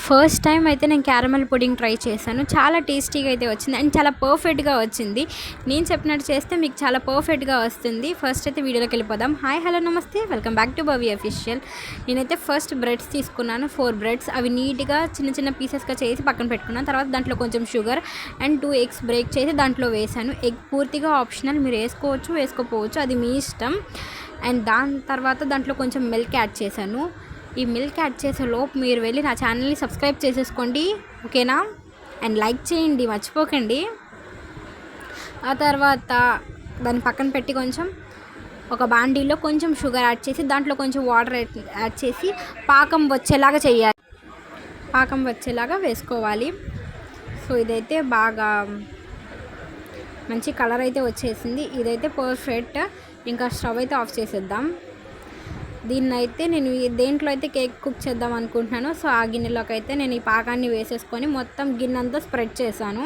First time అయితే నేను caramel pudding try చేశాను. చాలా టేస్టీగా అయితే వచ్చింది అండ్ చాలా పర్ఫెక్ట్గా వచ్చింది. నేను చెప్పినట్టు చేస్తే మీకు చాలా పర్ఫెక్ట్గా వస్తుంది. ఫస్ట్ అయితే వీడియోలోకి వెళ్ళిపోదాం. హాయ్ హలో నమస్తే, వెల్కమ్ బ్యాక్ టు భవి అఫీషియల్. నేనైతే ఫస్ట్ బ్రెడ్స్ తీసుకున్నాను, 4 బ్రెడ్స్. అవి నీట్గా చిన్న చిన్న పీసెస్గా చేసి పక్కన పెట్టుకున్నాను. తర్వాత దాంట్లో కొంచెం షుగర్ అండ్ 2 ఎగ్స్ బ్రేక్ చేసి దాంట్లో వేసాను. ఎగ్ పూర్తిగా ఆప్షనల్, మీరు వేసుకోవచ్చు వేసుకోపోవచ్చు, అది మీ ఇష్టం. అండ్ దాని తర్వాత దాంట్లో కొంచెం మిల్క్ యాడ్ చేశాను. ఈ మిల్క్ యాడ్ చేసే లోపు మీరు వెళ్ళి నా ఛానల్ని సబ్స్క్రైబ్ చేసేసుకోండి, ఓకేనా? అండ్ లైక్ చేయండి మర్చిపోకండి. ఆ తర్వాత దాన్ని పక్కన పెట్టి కొంచెం ఒక బాండీలో కొంచెం షుగర్ యాడ్ చేసి దాంట్లో కొంచెం వాటర్ యాడ్ చేసి పాకం వచ్చేలాగా చేయాలి. పాకం వచ్చేలాగా వేసుకోవాలి. సో ఇదైతే బాగా మంచి కలర్ అయితే వచ్చేసింది. ఇదైతే పర్ఫెక్ట్. ఇంకా స్టవ్ అయితే ఆఫ్ చేసేద్దాం. దీన్ని అయితే నేను దేంట్లో అయితే కేక్ కుక్ చేద్దాం అనుకుంటున్నాను. సో ఆ గిన్నెలోకి అయితే నేను ఈ పాకాన్ని వేసేసుకొని మొత్తం గిన్నె అంతా స్ప్రెడ్ చేశాను.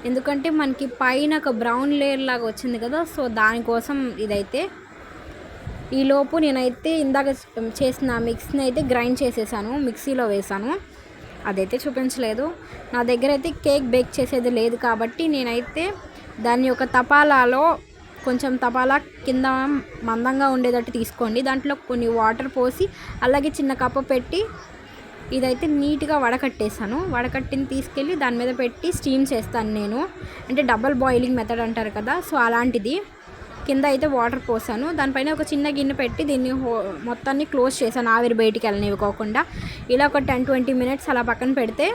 ఎందుకంటే మనకి పైన ఒక బ్రౌన్ లేయర్ లాగా వచ్చింది కదా, సో దానికోసం ఇదైతే. ఈలోపు నేనైతే ఇందాక చేసిన మిక్స్ని అయితే గ్రైండ్ చేసేసాను, మిక్సీలో వేసాను. అదైతే చూపించలేదు. నా దగ్గర అయితే కేక్ బేక్ చేసేది లేదు కాబట్టి నేనైతే దాన్ని ఒక తపాలాలో కొంచెం తపాలా కింద మందంగా ఉండేటట్టు తీసుకోండి. దాంట్లో కొన్ని వాటర్ పోసి అలాగే చిన్న కప్పు పెట్టి ఇదైతే నీట్గా వడకట్టేసాను. వడకట్టిని తీసుకెళ్ళి దాని మీద పెట్టి స్టీమ్ చేస్తాను నేను. అంటే డబల్ బాయిలింగ్ మెథడ్ అంటారు కదా, సో అలాంటిది. కింద అయితే వాటర్ పోసాను. దానిపైన ఒక చిన్న గిన్నె పెట్టి దీన్ని మొత్తాన్ని క్లోజ్ చేశాను, ఆవిరి బయటికి వెళ్ళనివ్వకోకుండా. ఇలా ఒక 10-20 మినిట్స్ అలా పక్కన పెడితే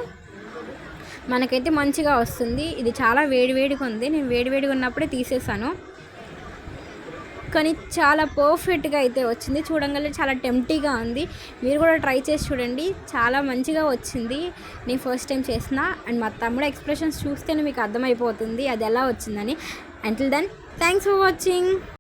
మనకైతే మంచిగా వస్తుంది. ఇది చాలా వేడివేడిగా ఉంది. నేను వేడివేడిగా ఉన్నప్పుడే తీసేసాను, కానీ చాలా పర్ఫెక్ట్గా అయితే వచ్చింది. చూడంగానే చాలా టెంప్టీగా ఉంది. మీరు కూడా ట్రై చేసి చూడండి, చాలా మంచిగా వచ్చింది. నేను ఫస్ట్ టైం చేసిన అండ్ మా తమ్ముడు ఎక్స్ప్రెషన్స్ చూస్తేనే మీకు అర్థమైపోతుంది అది ఎలా వచ్చిందని. Until then thanks for watching.